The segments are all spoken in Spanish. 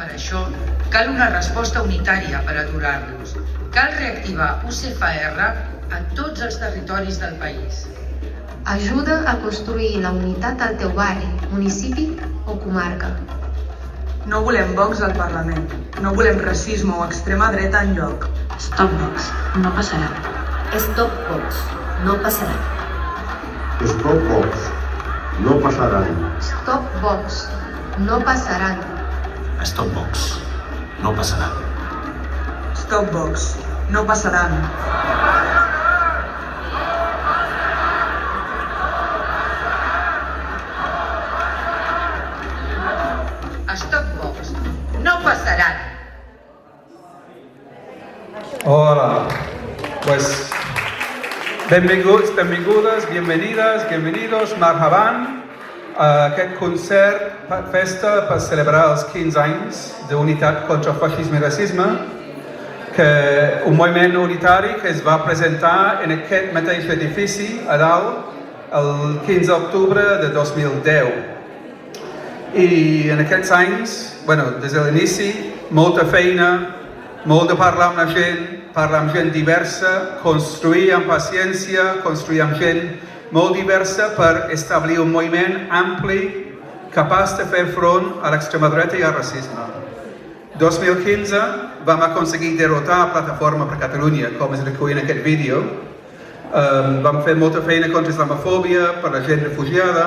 Per això, cal una resposta unitària per aturar-los. Cal reactivar UCFR a tots els territoris del país. Ajuda a construir la unitat al teu barri, municipi o comarca. No volem Vox al Parlament. No volem racisme o extrema dreta enlloc. Stop Vox, no passarà. Stop Vox, no passarà. Stop Vox, no passaran. Stop Vox, no passaran. Stop Vox, no passaran. Stop Vox, no passaran. Stop Vox, no passaran. Hola, pues benvinguts, benvingudes, bienvenidos, marhaban a aquest concert, festa per celebrar els 15 anys d'Unitat contra el Feixisme i Racisme, que un moviment unitari que es va presentar en aquest mateix edifici a dalt el 15 d'octubre de 2010. I en aquests anys, des de l'inici, molta feina, molt de parlar amb la gent, parlar amb gent diversa, construir amb paciència, construir amb gent molt diversa per establir un moviment ampli capaç de fer front a l'extrema dreta i al racisme. 2015 vam aconseguir derrotar la Plataforma per Catalunya, com es recull en aquest vídeo. Vam fer molta feina contra islamofòbia, per la gent refugiada.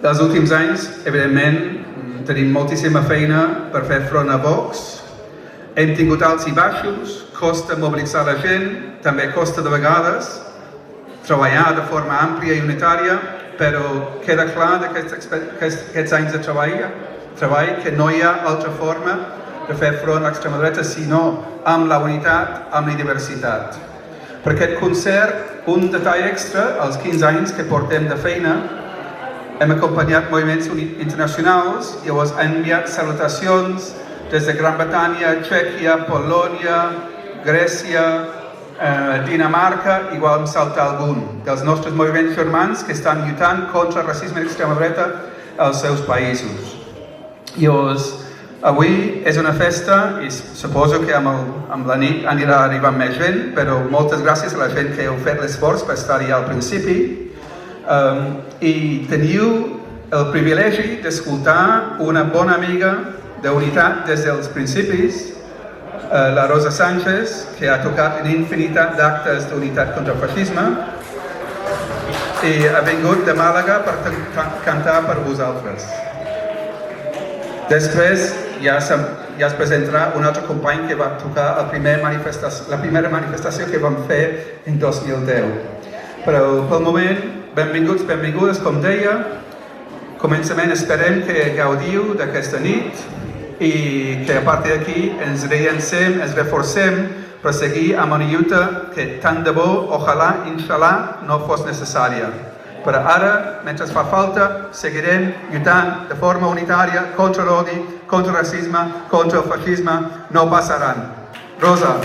Dels últims anys, evidentment, tenim moltíssima feina per fer front a Vox. Hem tingut alts i baixos, costa mobilitzar la gent, també costa de vegades treballar de forma àmplia i unitària, però queda clar d'aquests anys de treball que no hi ha altra forma de fer front a l'extrema dreta sinó amb la unitat, amb la diversitat. Per aquest concert, un detall extra, als 15 anys que portem de feina, hem acompanyat moviments internacionals i llavors hem enviat salutacions des de Gran Bretanya, Txèquia, Polònia, Grècia, Dinamarca, igual em salta algun dels nostres moviments germans que estan lluitant contra el racisme i l'extrema dreta als seus països. Llavors, avui és una festa i suposo que amb la nit anirà arribant més gent, però moltes gràcies a la gent que heu fet l'esforç per estar-hi al principi. I teniu el privilegi d'escoltar una bona amiga d'Unitat des dels principis, la Rosa Sánchez, que ha tocat en infinitat d'actes d'Unitat contra el Feixisme i ha vingut de Màlaga per cantar per vosaltres. Després ja es presentarà un altre company que va tocar la primera manifestació que vam fer en 2010. Però pel moment, benvinguts, benvingudes, com deia. Començament esperem que gaudiu d'aquesta nit i que a partir d'aquí ens rellancem, ens reforcem per seguir amb una lluita que tant de bo, ojalà, inshallah, no fos necessària. Però ara, mentre fa falta, seguirem lluitant de forma unitària contra l'odi, contra el racisme, contra el feixisme. No passaran. Rosa.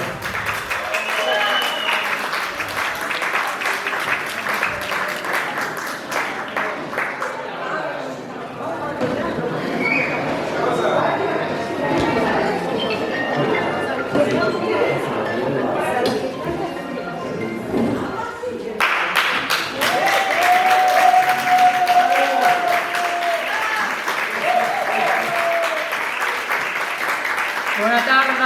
Buenas tardes,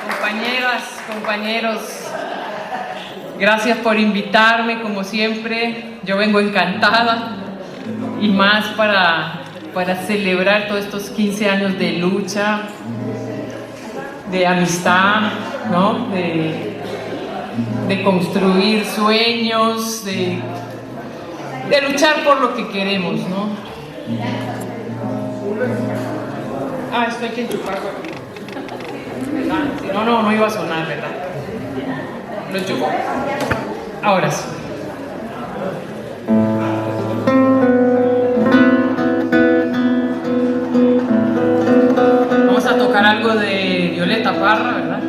compañeras, compañeros. Gracias por invitarme, como siempre. Yo vengo encantada y más para celebrar todos estos 15 años de lucha, de amistad, ¿no? De construir sueños, de luchar por lo que queremos, ¿no? Esto hay que enchufarlo aquí. ¿Verdad? Si no, no iba a sonar, ¿verdad? Lo enchufo. Ahora sí. Vamos a tocar algo de Violeta Parra, ¿verdad?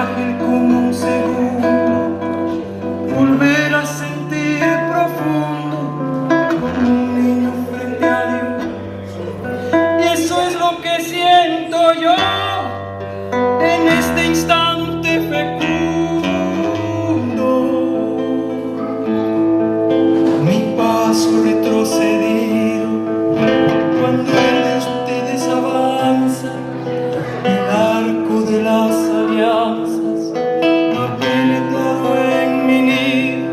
frágil como un segundo, volver a sentir profundo como un niño frente a Dios. Y eso es lo que siento yo en este instante fecundo. Mi paso retrocedido cuando el de ustedes avanza, el arco de las alianzas ha penetrado en mi nido,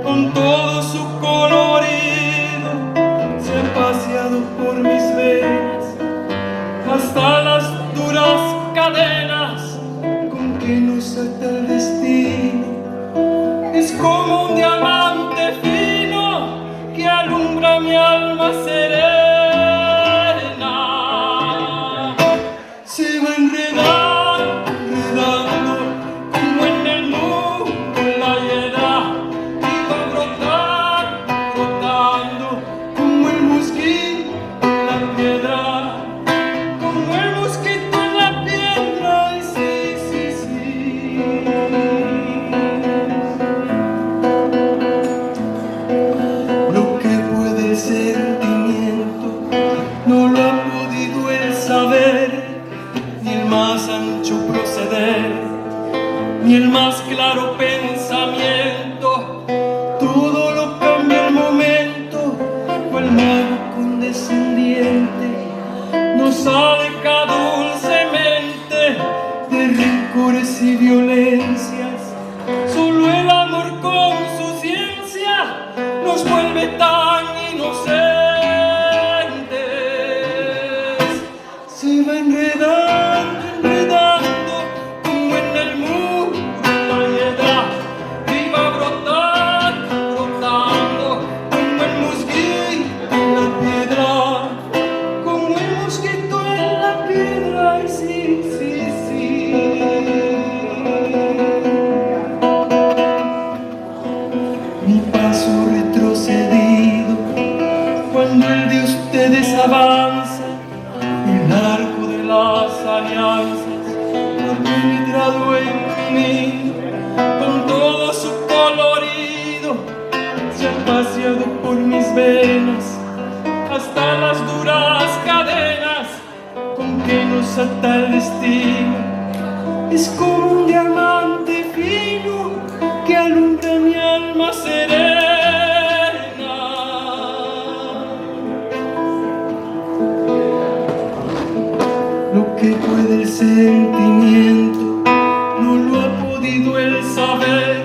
con todo su colorido se ha paseado por mis venas hasta las duras cadenas con que nos ata el destino. Es como un diamante fino que alumbra mi alma serena. Se va enredando, enredando, como en el mundo la hiedra, y va brotando, brotando, como el mosquito en la piedra, como el mosquito en la piedra. Y sí, sí, sí. Lo que puede el sentimiento no lo ha podido el saber, ni el más ancho proceder, ni el más claro pensamiento. Todo lo cambia el momento, cual mago condescendiente nos aleja dulcemente de rencores y violencias. Solo el amor con su ciencia nos vuelve tan inocentes. Se va enredando, enredando, como en el muro la hiedra, y va brotando, brotando, como el mosquito en la piedra, como el mosquito en la piedra. Y sí, sí, sí. Mi paso retrocedido cuando el de ustedes avanza, el arco de las alianzas ha penetrado en mí, con todo su colorido se ha paseado por mis venas hasta las duras cadenas con que nos ata el destino. Es como un diamante fino que alumbra mi alma serena. Lo que puede el sentimiento no lo ha podido el saber,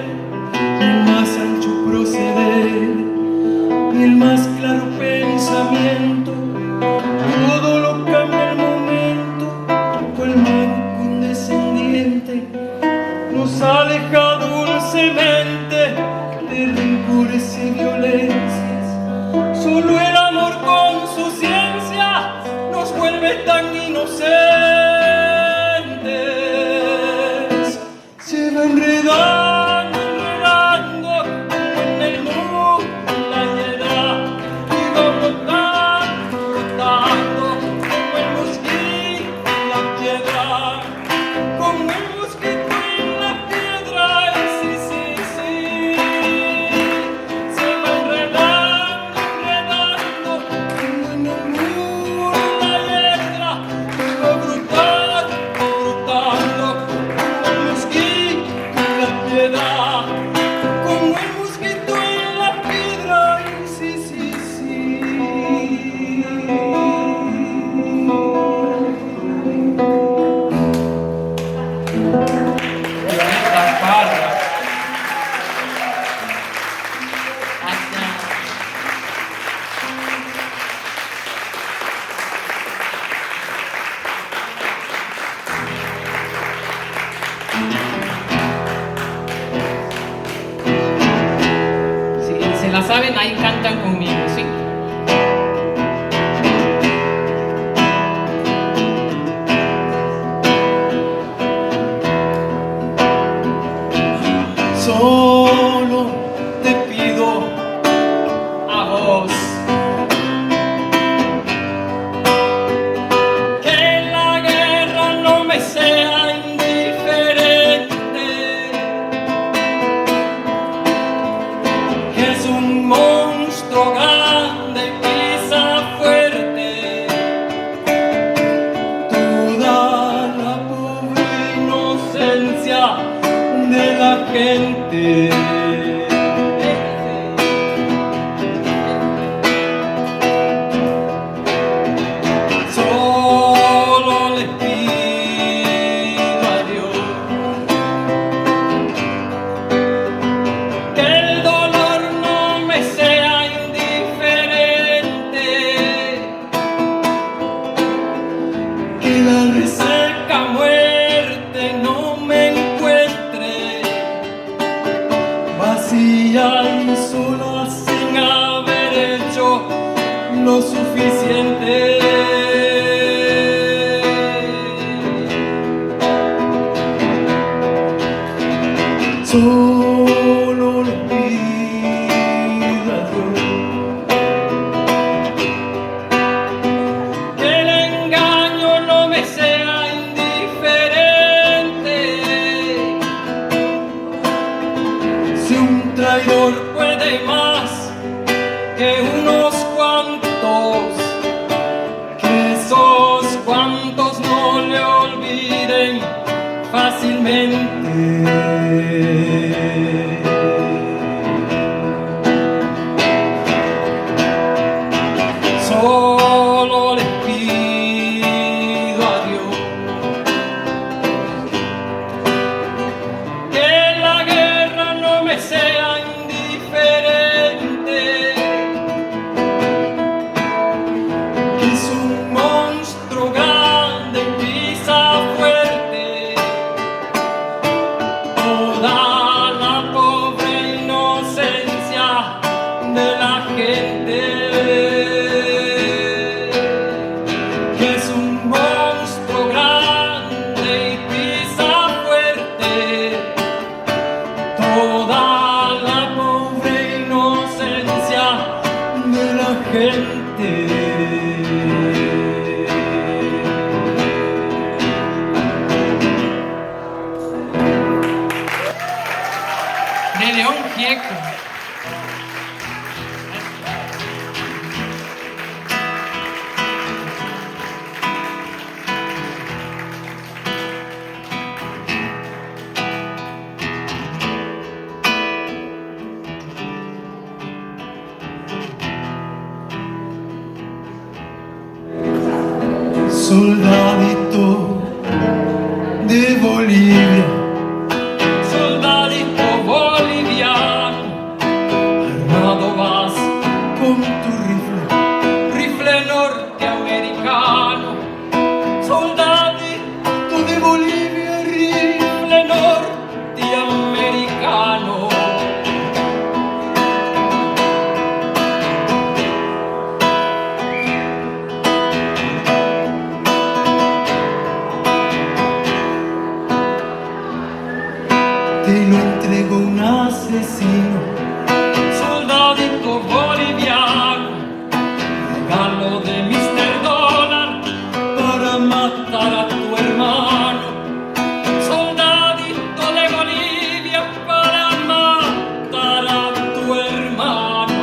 ni el más ancho proceder, ni el más claro pensamiento. Todo lo cambia el momento, cual mago condescendiente nos aleja dulcemente de rencores y violencias. Solo el amor con su ciencia nos vuelve tan inocentes. Se va enredando, enredando, como en el mundo la hiedra, y va brotando, brotando, como el mosquito en la piedra, como el mosquito en la piedra. Y sí, sí, sí. Se va enredando, enredando, como en el muro la hiedra, y va brotando, brotando, como el mosquito en la piedra, como el mosquito en la piedra. Y sí, sí, sí. Las palmas. Si se la saben, ahí cantan conmigo, ¿sí? Solo te pido a vos que la guerra no me sea indiferente. inocencia de la gente. Solo le pido a Dios que el dolor no me sea indiferente, que la reseca muerte no me encuentre vacía y sola sin haber hecho lo suficiente. Solo le pido a Dios que el engaño no me sea indiferente. Si un traidor puede más que unos cuantos, que esos cuantos no le olviden fácilmente. Solo le pido a Dios que la guerra no me sea indiferente, que es un monstruo grande y pisa fuerte toda la pobre inocencia de la gente. Que es un monstruo grande y pisa fuerte toda la pobre inocencia de la gente. De León Gieco. Soldadito de Bolivia, soldadito boliviano, armado vas con tu rifle, rifle norteamericano. Soldadito de Bolivia, rifle norteamericano. Te lo entrego un asesino, soldadito boliviano, regalo de Mr. Dólar para matar a tu hermano. Soldadito de Bolivia para matar a tu hermano.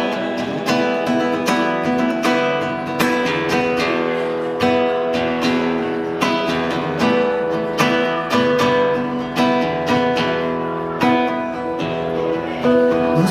No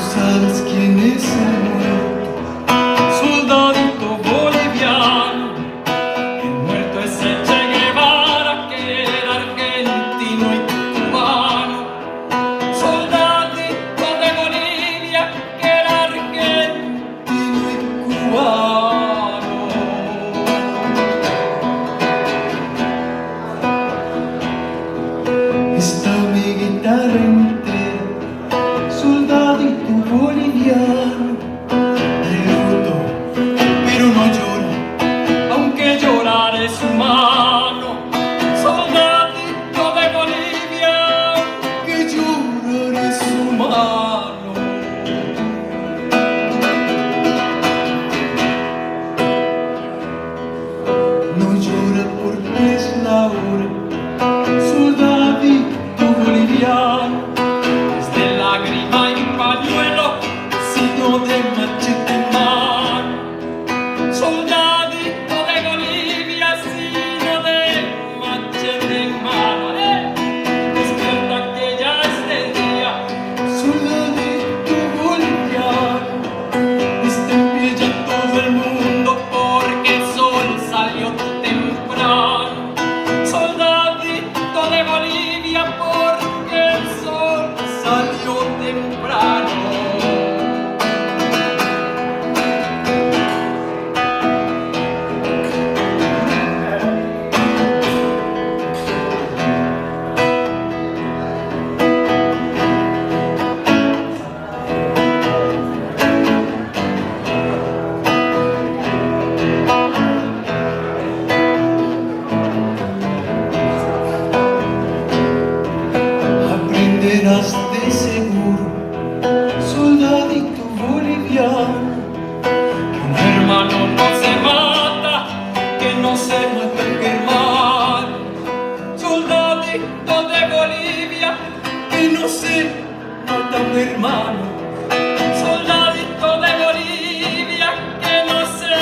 temprano. Aprenderás de seguro, soldadito boliviano, que un hermano no se mata, que no se mata un hermano. Soldadito de Bolivia, que no se mata un hermano. Soldadito de Bolivia, que no se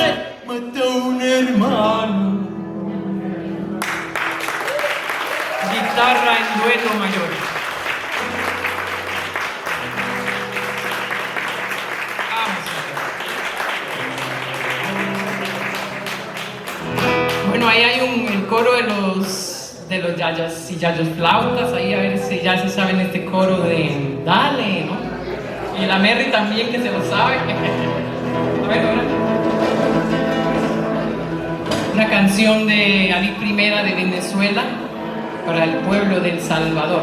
mata un hermano. Guitarra en dueto mayor. Bueno, ahí hay el coro de los yayas y yayos flautas, ahí a ver si ya se saben este coro de Dale, ¿no? Y la Merry también, que se lo sabe. A ver, ahora. Una canción de Ali Primera de Venezuela para el pueblo del Salvador.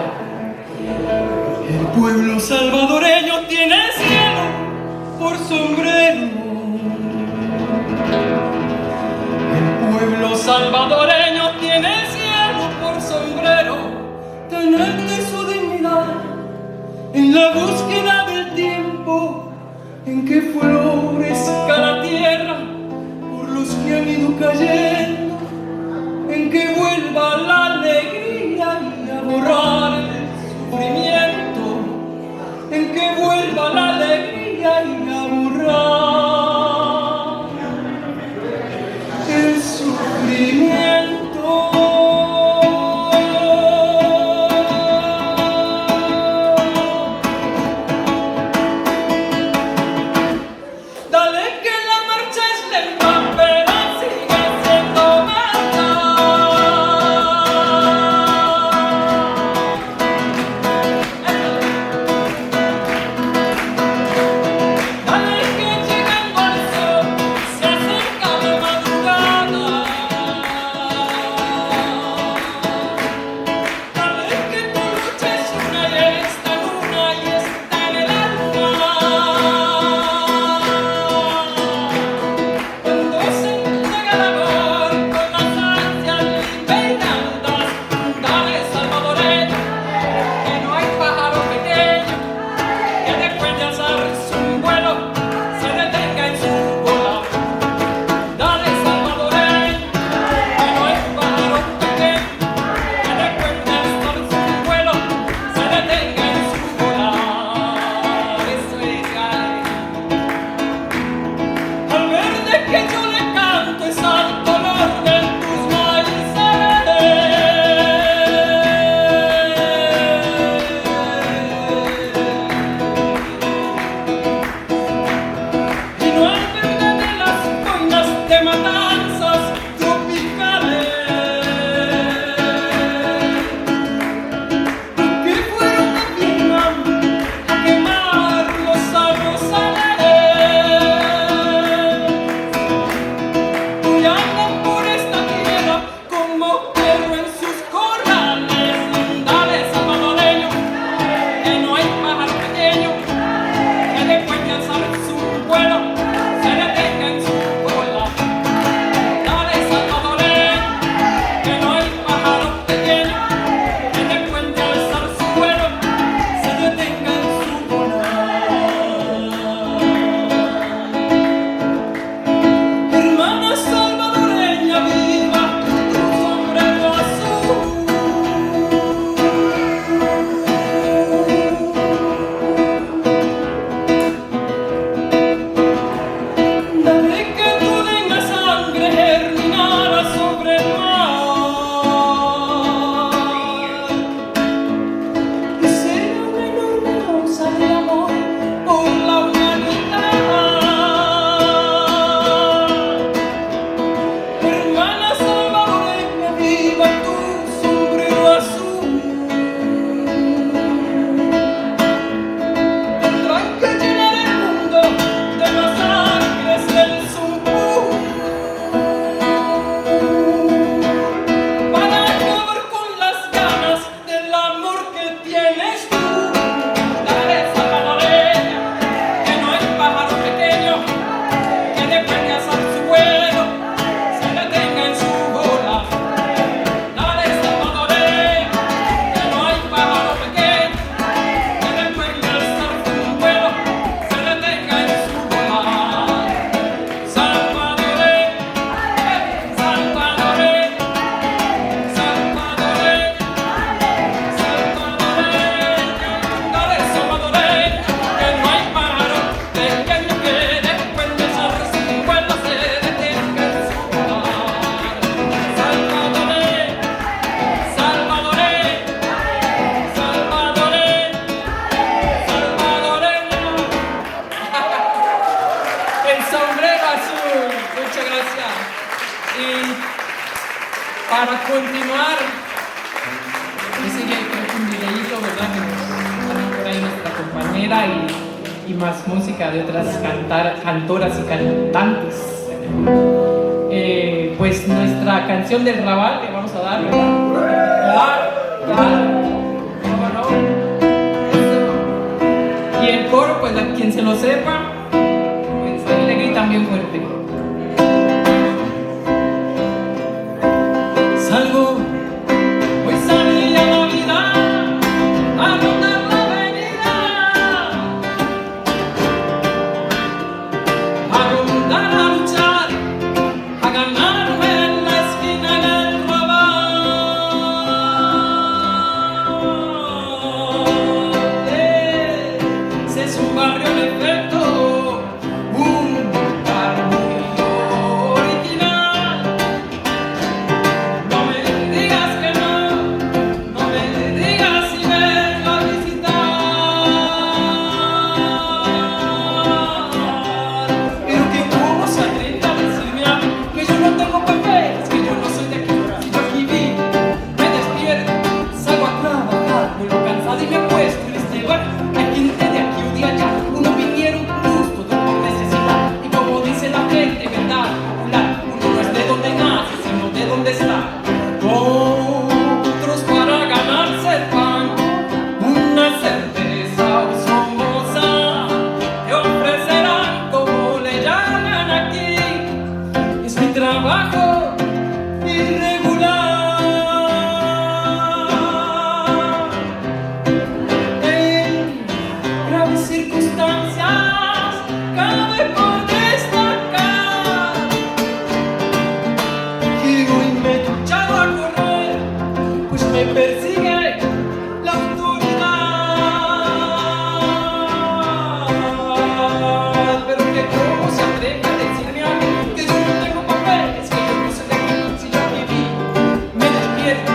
El pueblo salvadoreño tiene el cielo por sombrero. El pueblo salvadoreño tiene el cielo por sombrero. Tan alta es su dignidad en la búsqueda del tiempo en que florezca la tierra por los que han ido cayendo, en que vuelva la alegría y a borrar el sufrimiento, en que vuelva la alegría y a borrar el sufrimiento. Dale que la marcha es lenta, pero sigue siendo verdad. para continuar, yo sé que hay un videíto, ¿verdad? Que nos por ahí nuestra compañera y más música de otras cantoras y cantantes. Pues nuestra canción del Raval que vamos a dar, ¿verdad? ¿Cómo no? Eso. Y el coro, pues quien se lo sepa, pues ahí le gritan bien fuerte. Salgo, hoy salí a la vida a rondar la avenida, a rondar, a luchar, a ganarme en la esquina en el Raval. Ese es un barrio en efecto, un lugar muy original. No me digas que no me digas si vengo a visitar. Pero que cómo se atreve a decirme a mí que yo no tengo papeles, que yo no soy de aquí. Si yo aquí vivo, me despierto, salgo a trabajar, vuelvo cansado y me acuesto en este bar. Hay gente de aquí o de allá, uno vinieron con gusto, otro por necesidad. Y como dice la gente, verdad popular, uno no es de donde nace, sino de donde está. Otros para ganarse el pan, una cerveza o somoza, te ofrecerán como le llaman aquí. Es mi trabajo irregular. En graves circunstancias cabe por destacar que hoy me he echado a correr, pues me persigue la autoridad. Pero que cómo se atreve a decirme a mí que yo no tengo papeles, que yo no soy de aquí. Si yo aquí vivo, me despierto,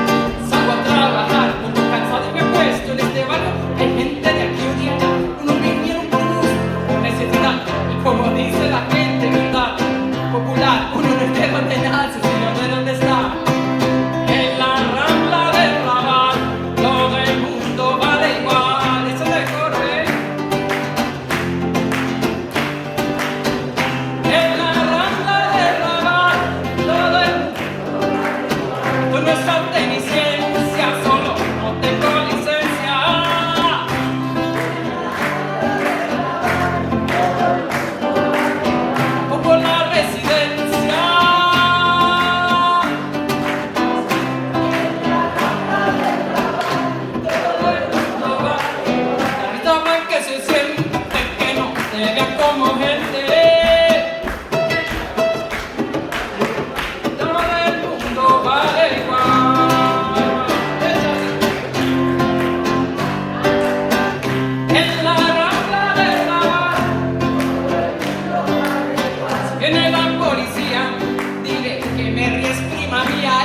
salgo a trabajar, vuelvo cansado y me acuesto en este barrio. Hay gente de aquí o de allá, unos vinieron por gusto, por necesidad. Y como dice la gente, verdad popular, uno no es de donde nace, sino de donde está. En la Rambla del Raval, todo el mundo vale igual. Eso de correr. En la Rambla del Raval, todo el mundo. No es arte ni ciencia, solo no tengo licencia. O por la residencia. Ahorita ven que se siente que no te vean como gente. Todo el mundo vale igual. En la Rambla del Raval, si viene la policía, dile que me ríes, prima mía,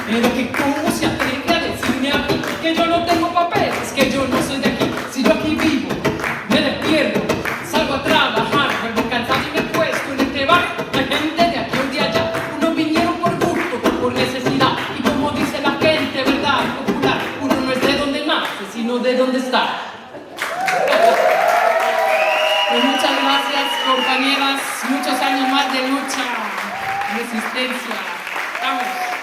Pero que cómo se atreve a decirme a mí que yo no tengo papeles, que yo no soy de aquí. Si yo aquí vivo, me despierto, salgo a trabajar, vuelvo cansado y me acuesto en este bar. Hay gente de aquí o de allá, unos vinieron por gusto, otros por necesidad. Y como dice la gente, verdad popular, uno no es de donde nace, sino de donde está. Pues muchas gracias, compañeras, muchos años más de lucha, resistencia. Vamos.